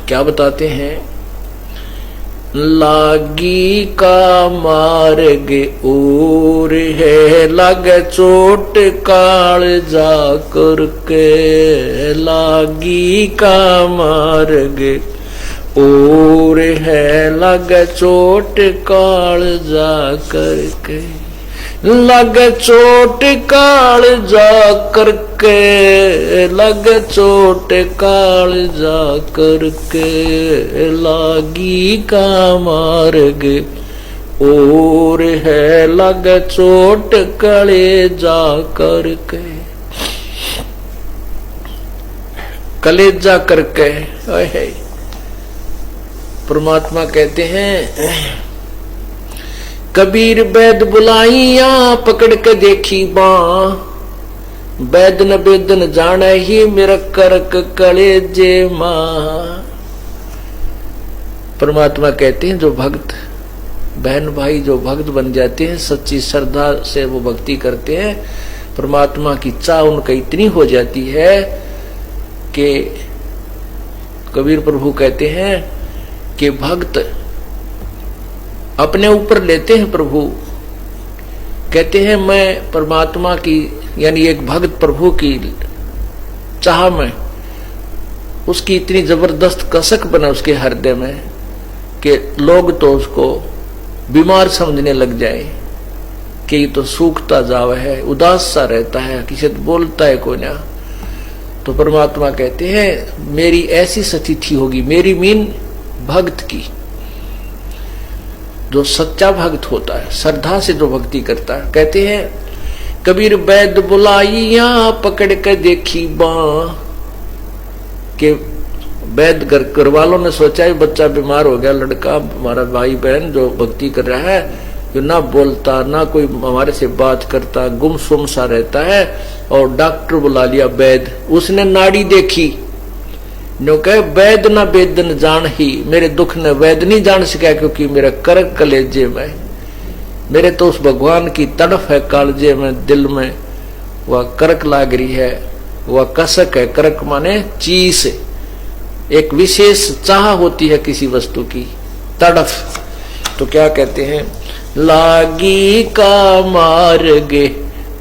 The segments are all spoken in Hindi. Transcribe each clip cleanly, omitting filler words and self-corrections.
क्या बताते हैं? लागी का मार्ग और है, लगे चोट कालजा करके। लागी का मार्ग और है, लगे चोट कालजा करके। लगे चोट कालजा करके, लगे चोट कालजा करके। लागी का मार्ग और है, लगे चोट कलेजा करके। कलेजा करके है। परमात्मा कहते हैं, कबीर बैद बुलाइया पकड़ के देखी बाँ। बैद न बेदन जाने ही मेरा करक कलेजे माँ। परमात्मा कहते हैं जो भक्त बहन भाई जो भक्त बन जाते हैं, सच्ची श्रद्धा से वो भक्ति करते हैं, परमात्मा की चाह उनका इतनी हो जाती है कि कबीर प्रभु कहते हैं कि भक्त अपने ऊपर लेते हैं। प्रभु कहते हैं मैं परमात्मा की यानी एक भक्त प्रभु की चाह में उसकी इतनी जबरदस्त कसक बना उसके हृदय में कि लोग तो उसको बीमार समझने लग जाए कि ये तो सूखता जावा है, उदास सा रहता है, किसी तो बोलता है कोई ना। तो परमात्मा कहते हैं मेरी ऐसी स्थिति होगी, मेरी मीन भक्त की, जो सच्चा भक्त होता है, श्रद्धा से जो भक्ति करता है। कहते हैं कबीर बैद बुलाइया पकड़ के देखी बाँ। के वैद घर वालों ने सोचा है बच्चा बीमार हो गया, लड़का हमारा भाई बहन जो भक्ति कर रहा है, जो ना बोलता ना कोई हमारे से बात करता, गुमसुम सा रहता है। और डॉक्टर बुला लिया वैद, उसने नाड़ी देखी, जो कहे वैद ना वेदन जान ही, मेरे दुख ने वैद नहीं जान सका क्योंकि मेरा करक कलेजे में, मेरे तो उस भगवान की तड़फ है कालजे में, दिल में वह करक लाग रही है, वह कसक है। करक माने चीज, एक विशेष चाह होती है किसी वस्तु की, तड़फ। तो क्या कहते हैं, लागी का मार्ग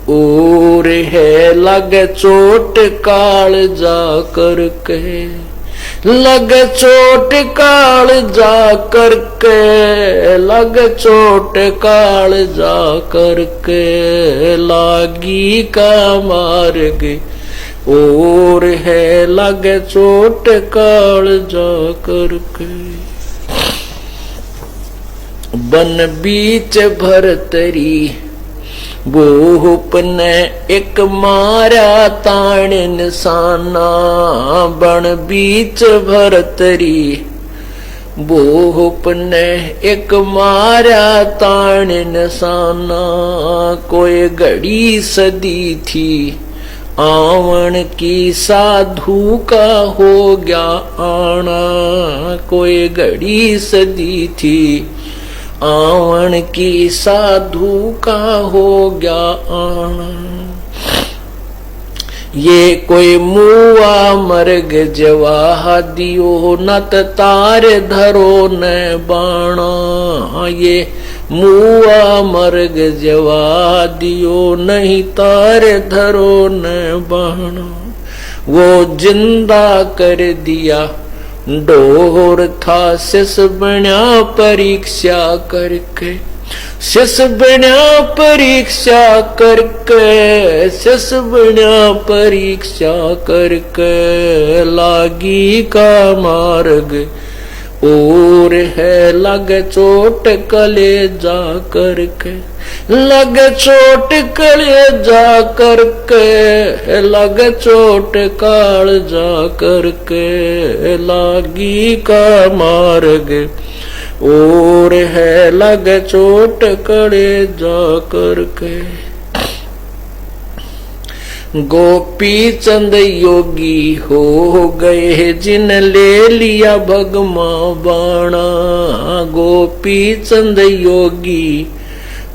और है, लग चोट काल जा करके, लग चोट काल जा करके, लग चोट काल जा करके। लागी का मार्ग और है, लग चोट काल जा करके। बन बीच भरतरी भूप ने एक मारा ताण निशाना। बन बीच भरतरी भूप ने एक मारा ताण निशाना। कोई घड़ी सदी थी आवन की, साधु का हो गया आना। कोई घड़ी सदी थी आवन की, साधु का हो गया आना। ये कोई मुआ मर्ग जवा दियो, नत तार धरो न बाणा। ये मुआ मर्ग जवा दियो, नहीं तार धरो न बाणा। वो जिंदा कर दिया डोर था, शिष बना परीक्षा करके, शिष बना परीक्षा करके, शिष बना परीक्षा करके। लागी का मार्ग और है, लग चोट कले जा करके, लग चोट कले जा करके, लग चोट काल जा करके। लागी का मार्ग और है, लग चोट कले जा करके। गोपी चंद योगी हो गए, जिन ले लिया भगमा बाणा। गोपी चंद योगी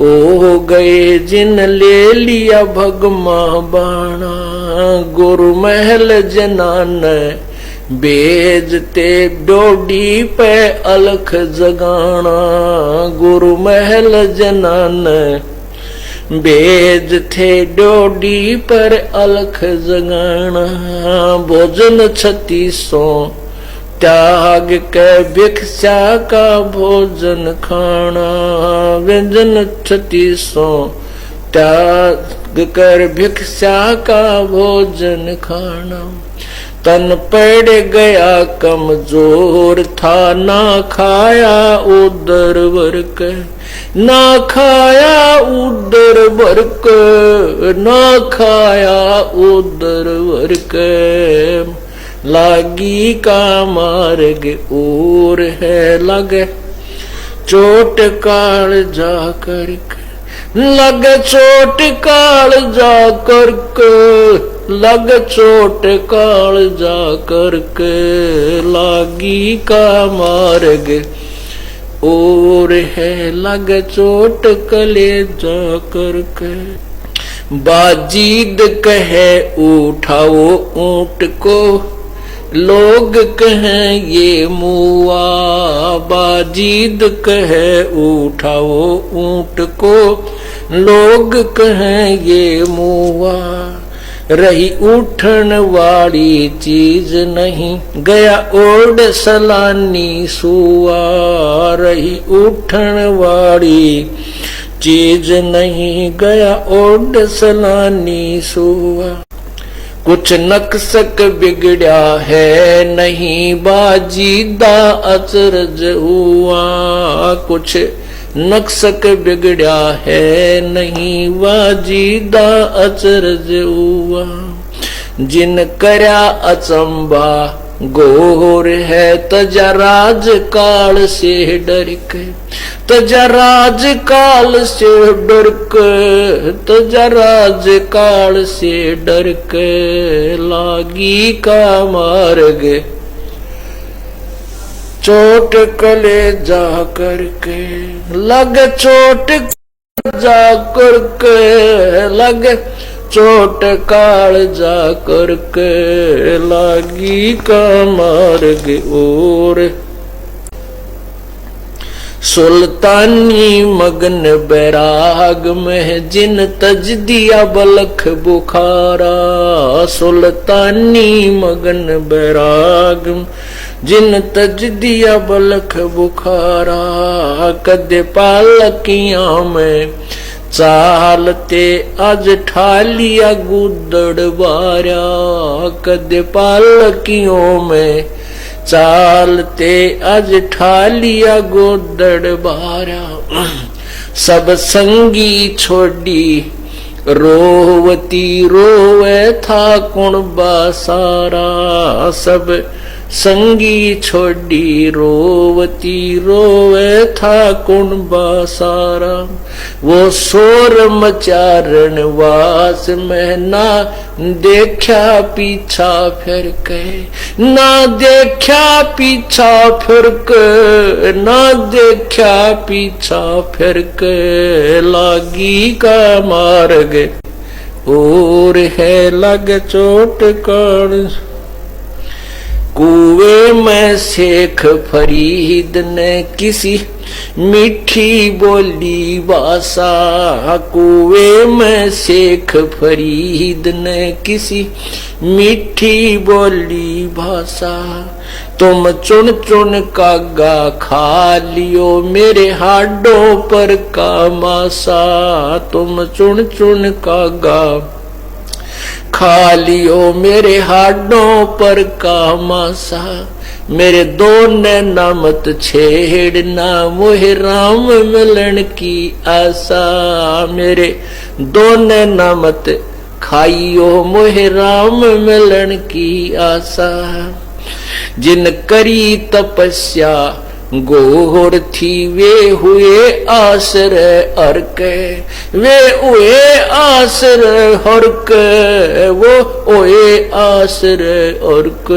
हो गए, जिन ले लिया भगमा बाणा। गुरु महल जनान बेजते डोडी पे अलख जगाना, गुरु महल जनान बेज थे डोडी पर अलख जगाना। भोजन 3600 त्याग के भिक्षा का भोजन खाना, व्यंजन 3600 त्याग कर भिक्षा का भोजन खाना। तन पड़ गया कमजोर था, ना खाया उदर वर्क, ना खाया उदर वर्क, ना खाया उदर वर्क। लागी का मार्ग और है लगे चोट काल जा करके, लगे चोट काल जा करके, लगे चोट काल जा करके। लागी का मार्ग और है लगे चोट कले जा करके। बाजीद कहे उठाओ ऊंट को, लोग कहें ये मुआ। बाजीद कहे उठाओ ऊंट को, लोग कहें ये मुआ। रही उठन वाली चीज नहीं, गया ओढ़ सलानी सुआ। रही उठन वाली चीज नहीं, गया ओढ़ सलानी सुआ। कुछ नक्सक बिगड़ा है नहीं, बाजीदा अचरज हुआ। कुछ नक्सक बिगड़ा है नहीं, बाजीदा अचरज हुआ। जिन करया अचंबा गोर है, तजा राज काल से डर के, तजा राज काल से डर के, तजा राज काल से डर के। लागी का मार्ग चोट कले जा करके, लग चोट जा करके, लग चोट काल जा करके। लागी का मार्ग और सुल्तानी मगन बैराग में, जिन तज दिया बलख बुखारा। सुल्तानी मगन बैराग में, जिन तज दिया बलख बुखारा। कद पालकियां में चालते आज ठालिया गुदड़ बारा। कद पालकियों में चालते आज ठालिया गुदड़ बारा। सब संगी छोड़ी रोवती रोवे था कुणबा सारा। सब संगी छोड़ी रोवती रोवे था कुणबा सारा। वो शोर मचारण वास में, ना देखा पीछा फिर के, ना देखा पीछा फिर के, ना देखा पीछा फिर के। लागी का मार्ग और है लग चोट काल। कुएं में शेख फरीद ने किसी मीठी बोली भाषा। कुएं में शेख फरीद ने किसी मीठी बोली भाषा। तुम चुन चुन कागा खा लियो मेरे हाडों पर का मासा। तुम चुन चुन कागा खा लियो मेरे हाडों पर का मासा। मेरे दो नैना मत छेड़ना मोहे राम मिलन की आशा। मेरे दो नैना मत खाइयो मोहे राम मिलन की आशा। जिन करी तपस्या गोर थी वे हुए आश्रय अर्क। वे हुए आश्रय हर्क। वो हुए आश्रय अर्क।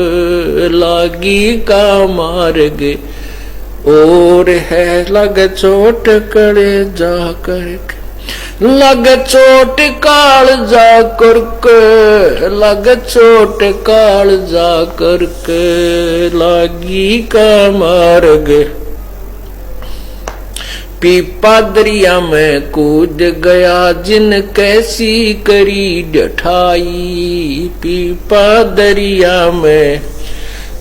लागी का मार्ग और है लग चोट करे जा कर। लग चोट काल जा करके, लग चोट काल जा करके, लागी का मार्ग। पीपा दरिया में कूद गया जिन कैसी करी डठाई, पीपा दरिया में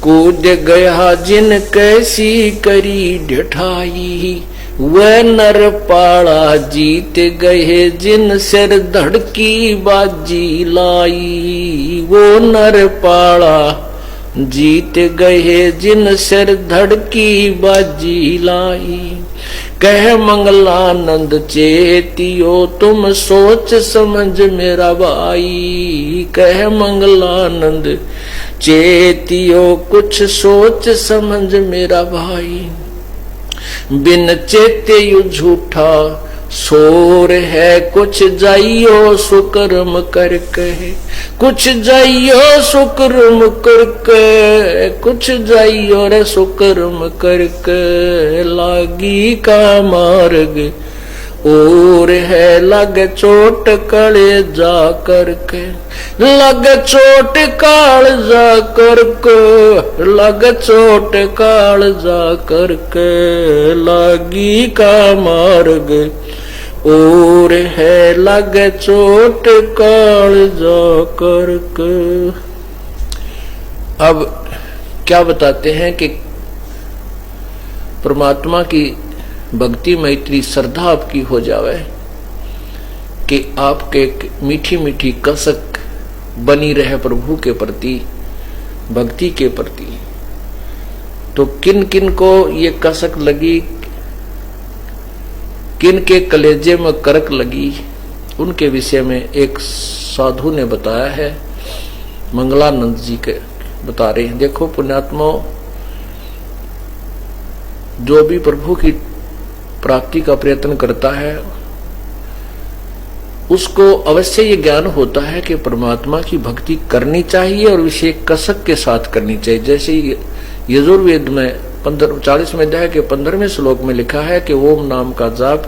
कूद गया जिन कैसी करी डठाई। वह नर पाड़ा जीत गए जिन सिर धड़की बाजी लाई, वो नर पाड़ा जीत गए जिन सिर धड़की बाजी लाई। कह मंगलानंद चेतियो तुम सोच समझ मेरा भाई, कह मंगलानंद चेतियो कुछ सोच समझ मेरा भाई। बिन चेते यु झूठा शोर है, कुछ जाइयो सुकर्म करके, कुछ जाइयो सुकर्म करके, कुछ जाइयो रे सुकर्म करके, लागी का मार्ग और है लग चोट कले जा करके, लग चोट काल जा करके, लग चोट काल जा करके, लागी का मार्ग और है लग चोट काल जा करके। अब क्या बताते हैं कि परमात्मा की भक्ति में इतनी श्रद्धा आपकी हो जावे कि आपके मीठी मीठी कसक बनी रहे प्रभु के प्रति, भक्ति के प्रति। तो किन किन को ये कसक लगी, किन के कलेजे में करक लगी, उनके विषय में एक साधु ने बताया है। मंगलानंद जी के बता रहे हैं, देखो पुण्यात्माओं, जो भी प्रभु की प्राप्ति का प्रयत्न करता है उसको अवश्य ये ज्ञान होता है कि परमात्मा की भक्ति करनी चाहिए और विशेष कसक के साथ करनी चाहिए। जैसे यजुर्वेद में 40वें अध्याय के 15वें श्लोक में लिखा है कि ओम नाम का जाप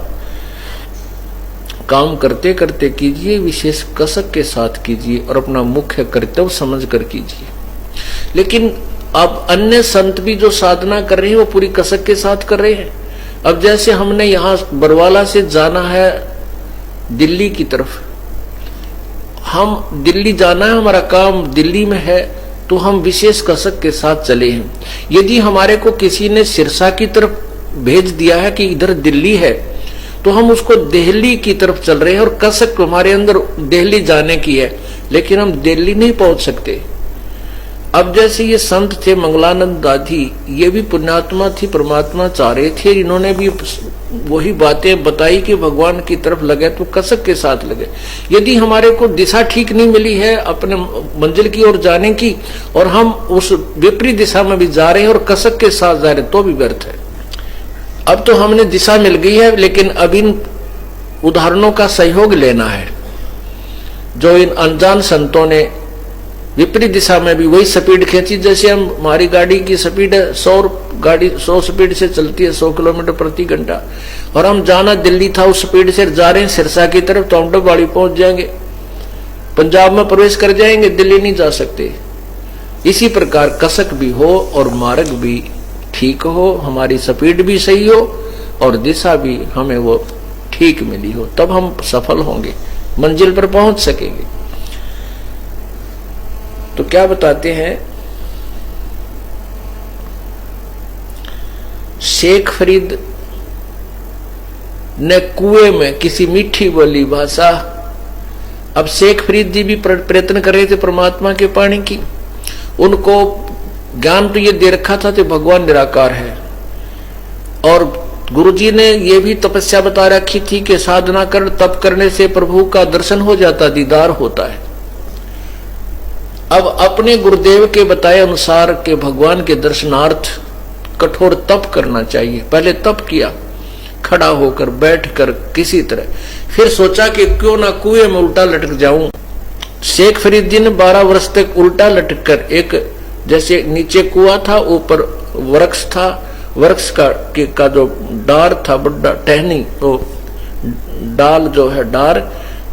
काम करते करते कीजिए, विशेष कसक के साथ कीजिए और अपना मुख्य कर्तव्य समझ कर कीजिए। लेकिन अब अन्य संत भी जो साधना कर रहे हैं वो पूरी कसक के साथ कर रहे हैं। अब जैसे हमने यहाँ बरवाला से जाना है दिल्ली की तरफ, हम दिल्ली जाना है, हमारा काम दिल्ली में है, तो हम विशेष कसक के साथ चले हैं। यदि हमारे को किसी ने सिरसा की तरफ भेज दिया है कि इधर दिल्ली है, तो हम उसको दिल्ली की तरफ चल रहे हैं और कसक हमारे अंदर दिल्ली जाने की है, लेकिन हम दिल्ली नहीं पहुंच सकते। अब जैसे ये संत थे मंगलानंद दादी, ये भी पुण्यात्मा थी, परमात्मा चाह रहे थे, इन्होंने भी वही बातें बताई कि भगवान की तरफ लगे तो कसक के साथ लगे। यदि हमारे को दिशा ठीक नहीं मिली है अपने मंजिल की ओर जाने की और हम उस विपरीत दिशा में भी जा रहे हैं और कसक के साथ जा रहे हैं, तो भी व्यर्थ है। अब तो हमने दिशा मिल गई है, लेकिन अब इन उदाहरणों का सहयोग लेना है। जो इन अनजान संतों ने विपरीत दिशा में भी वही स्पीड खींची, जैसे हमारी गाड़ी की स्पीड है 100 स्पीड से चलती है 100 किलोमीटर प्रति घंटा, और हम जाना दिल्ली था उस स्पीड से जा रहे हैं सिरसा की तरफ, तो हम डबवाड़ी पहुंच जाएंगे, पंजाब में प्रवेश कर जाएंगे, दिल्ली नहीं जा सकते। इसी प्रकार कसक भी हो और मार्ग भी ठीक हो, हमारी स्पीड भी सही हो और दिशा भी हमें वो ठीक मिली हो, तब हम सफल होंगे, मंजिल पर पहुंच सकेंगे। तो क्या बताते हैं, शेख फरीद ने कुएं में किसी मीठी बोली भाषा, अब शेख फरीद जी भी प्रयत्न कर रहे थे परमात्मा के पाने की, उनको ज्ञान तो ये दे रखा था कि भगवान निराकार है, और गुरुजी ने ये भी तपस्या बता रखी थी कि साधना कर, तप करने से प्रभु का दर्शन हो जाता, दीदार होता है। अब अपने गुरुदेव के बताए अनुसार के भगवान के दर्शनार्थ कठोर तप करना चाहिए। पहले तप किया, खड़ा होकर, बैठकर, किसी तरह, फिर सोचा कि क्यों ना कुएं में उल्टा लटक जाऊं। शेख फरीद जी ने 12 वर्ष तक उल्टा लटक कर, एक जैसे नीचे कुआं था, ऊपर वृक्ष था, वृक्ष का जो डार था, बड़ा टहनी, तो डाल जो है डार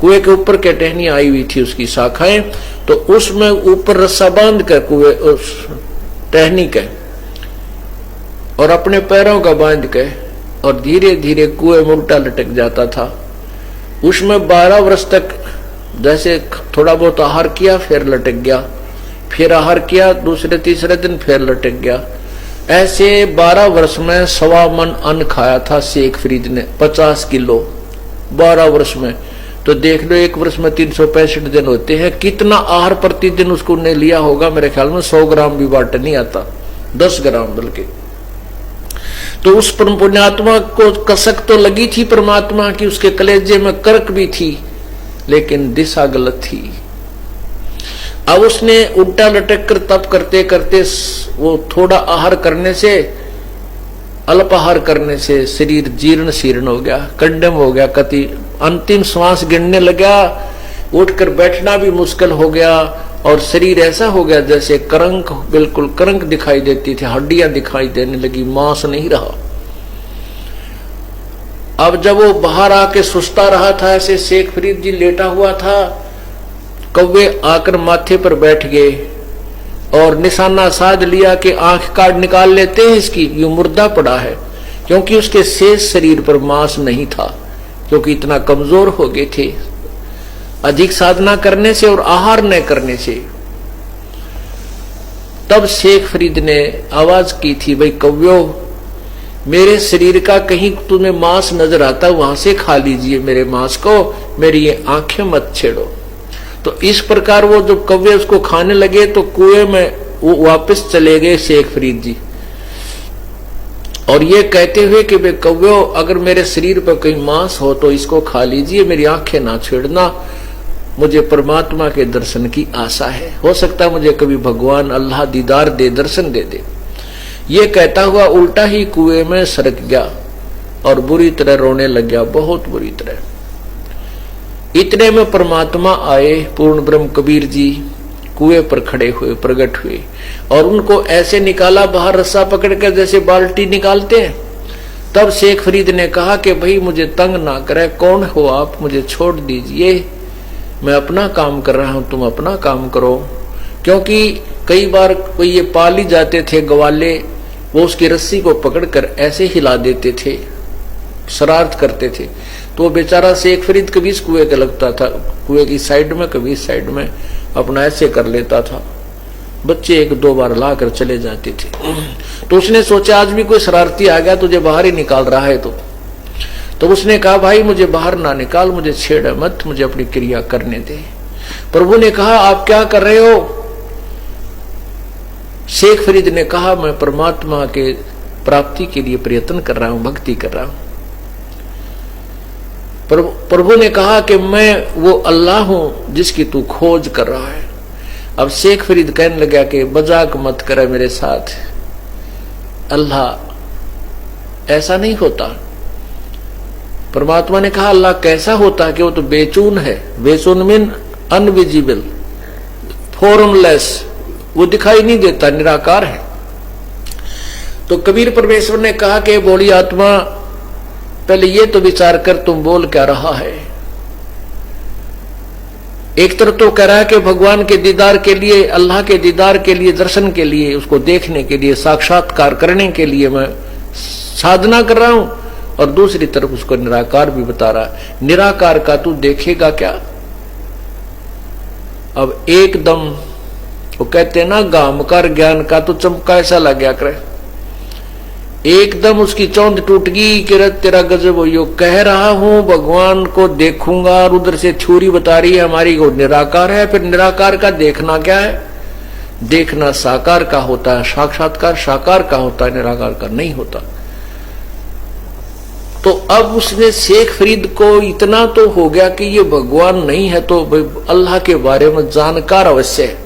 कुएं के ऊपर के टहनी आई हुई थी उसकी शाखाएं, तो उसमें ऊपर रस्सा बांध कर कुएं उस टहनी के और अपने पैरों का बांध के और धीरे धीरे कुएं में उल्टा लटक जाता था। उसमें 12 वर्ष तक जैसे थोड़ा बहुत आहार किया फिर लटक गया, फिर आहार किया, दूसरे तीसरे दिन फिर लटक गया। ऐसे 12 वर्ष में 1.25 मन अन्न खाया था शेख फरीद ने, 50 किलो 12 वर्ष में। तो देख लो एक वर्ष में 365 दिन होते हैं, कितना आहार प्रतिदिन उसको ने लिया होगा। मेरे ख्याल में 100 ग्राम भी बाट नहीं आता, 10 ग्राम बल्कि। तो उस पुण्यात्मा को कसक तो लगी थी परमात्मा की, उसके कलेजे में कर्क भी थी, लेकिन दिशा गलत थी। अब उसने उल्टा लटक कर तप करते करते वो थोड़ा आहार करने से, अल्प आहार करने से शरीर जीर्ण शीर्ण हो गया, कंडम हो गया, कति अंतिम श्वास गिनने लगा, उठकर बैठना भी मुश्किल हो गया और शरीर ऐसा हो गया जैसे करंक, बिल्कुल करंक दिखाई देती थी, हड्डियां दिखाई देने लगी, मांस नहीं रहा। अब जब वो बाहर आके सुस्ता रहा था, ऐसे शेख फरीद जी लेटा हुआ था, कौवे आकर माथे पर बैठ गए और निशाना साध लिया कि आंख काट निकाल लेते हैं इसकी, ये मुर्दा पड़ा है। क्योंकि उसके शेष शरीर पर मांस नहीं था, क्योंकि इतना कमजोर हो गए थे अधिक साधना करने से और आहार न करने से। तब शेख फरीद ने आवाज की थी, भाई कौव्यो, मेरे शरीर का कहीं तुम्हें मांस नजर आता वहां से खा लीजिए मेरे मांस को, मेरी ये आंखें मत छेड़ो। तो इस प्रकार वो जो कौवे उसको खाने लगे तो कुएं में वो वापस चले गए शेख फरीद जी, और ये कहते हुए कि बे कौवे, अगर मेरे शरीर पर कहीं मांस हो तो इसको खा लीजिए, मेरी आंखें ना छेड़ना, मुझे परमात्मा के दर्शन की आशा है, हो सकता है मुझे कभी भगवान अल्लाह दीदार दे, दर्शन दे दे। ये कहता हुआ उल्टा ही कुएं में सरक गया और बुरी तरह रोने लग गया, बहुत बुरी तरह। इतने में परमात्मा आए, पूर्ण ब्रह्म कबीर जी कुएं पर खड़े हुए, प्रकट हुए और उनको ऐसे निकाला बाहर रस्सा पकड़कर जैसे बाल्टी निकालते हैं। तब शेख फरीद ने कहा कि भाई मुझे तंग ना करे, कौन हो आप, मुझे छोड़ दीजिए, मैं अपना काम कर रहा हूं, तुम अपना काम करो। क्योंकि कई बार कोई ये पाल ही जाते थे ग्वाले, वो उसकी रस्सी को पकड़कर ऐसे हिला देते थे, शरारत करते थे। तो बेचारा शेख फरीद कभी इस कुएं का लगता था, कुएं की साइड में, कभी इस साइड में, अपना ऐसे कर लेता था। बच्चे 1-2 बार ला कर चले जाते थे। तो उसने सोचा आज भी कोई शरारती आ गया, तुझे बाहर ही निकाल रहा है। तो उसने कहा भाई मुझे बाहर ना निकाल, मुझे छेड़ मत, मुझे अपनी क्रिया करने दे। प्रभु ने कहा आप क्या कर रहे हो? शेख फरीद ने कहा मैं परमात्मा के प्राप्ति के लिए प्रयत्न कर रहा हूं, भक्ति कर रहा हूं। प्रभु ने कहा कि मैं वो अल्लाह हूं जिसकी तू खोज कर रहा है। अब शेख फरीद कहने लगा कि मजाक मत करे मेरे साथ, अल्लाह ऐसा नहीं होता। परमात्मा ने कहा अल्लाह कैसा होता है कि वो तो बेचून है, बेचून मीन अनविजिबल, फॉर्मलेस, वो दिखाई नहीं देता, निराकार है। तो कबीर परमेश्वर ने कहा कि बोली आत्मा पहले ये तो विचार कर तुम बोल क्या रहा है। एक तरफ तो कह रहा है कि भगवान के दीदार के लिए, अल्लाह के दीदार के लिए, दर्शन के लिए, उसको देखने के लिए, साक्षात्कार करने के लिए मैं साधना कर रहा हूं, और दूसरी तरफ उसको निराकार भी बता रहा है। निराकार का तू देखेगा क्या? अब एकदम वो कहते ना गामकार ज्ञान का तो चमका ऐसा लग गया करे, एकदम उसकी चौंध टूट गई कि तेरा गजब हो। यो कह रहा हूं भगवान को देखूंगा, और उधर से थ्योरी बता रही है हमारी को निराकार है। फिर निराकार का देखना क्या है? देखना साकार का होता है, साक्षात्कार साकार का होता है, निराकार का नहीं होता। तो अब उसने शेख फरीद को इतना तो हो गया कि ये भगवान नहीं है तो अल्लाह के बारे में जानकार अवश्य है।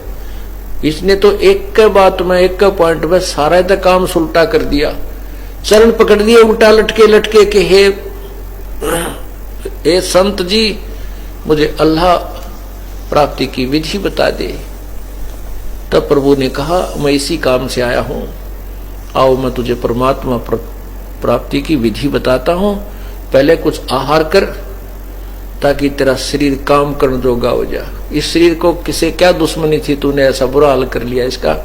इसने तो एक के बात में, एक के पॉइंट में सारा इतना काम सुलटा कर दिया, चरण पकड़ दिए उल्टा लटके लटके के हे संत जी मुझे अल्लाह प्राप्ति की विधि बता दे। तब प्रभु ने कहा मैं इसी काम से आया हूं, आओ मैं तुझे परमात्मा प्राप्ति की विधि बताता हूं। पहले कुछ आहार कर, ताकि तेरा शरीर काम करने जोगा हो जा। इस शरीर को किसे क्या दुश्मनी थी, तूने ऐसा बुरा हाल कर लिया इसका।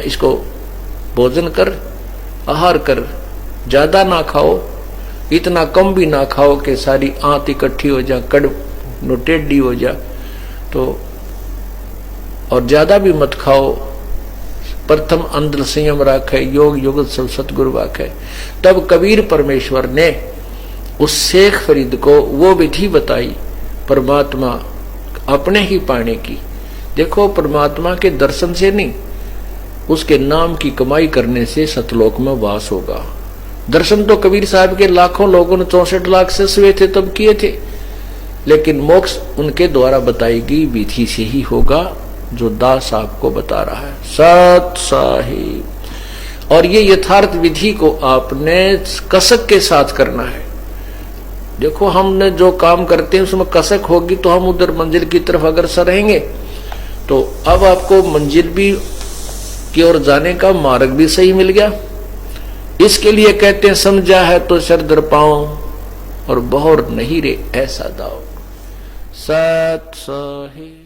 इसको भोजन कर, आहार कर, ज्यादा ना खाओ, इतना कम भी ना खाओ कि सारी आंत इकट्ठी हो जा, कड़ टेढ़ी हो जा। तो और ज्यादा भी मत खाओ। प्रथम अंदर संयम राखे, योग युगत सब सतगुरु वाखे। तब कबीर परमेश्वर ने उस शेख फरीद को वो विधि बताई परमात्मा अपने ही पाने की। देखो, परमात्मा के दर्शन से नहीं, उसके नाम की कमाई करने से सतलोक में वास होगा। दर्शन तो कबीर साहब के लाखों लोगों ने 64 लाख से हुए थे तब किए थे, लेकिन मोक्ष उनके द्वारा बताई गई विधि से ही होगा जो दास आपको बता रहा है, सत साहिब। और ये यथार्थ विधि को आपने कसक के साथ करना है। देखो, हमने जो काम करते हैं उसमें कसक होगी तो हम उधर मंजिल की तरफ अग्रसर रहेंगे। तो अब आपको मंजिल भी की ओर जाने का मार्ग भी सही मिल गया। इसके लिए कहते हैं, समझा है तो शरदर पाओ और बहुर नहीं रे ऐसा दाओ। सत साहिब।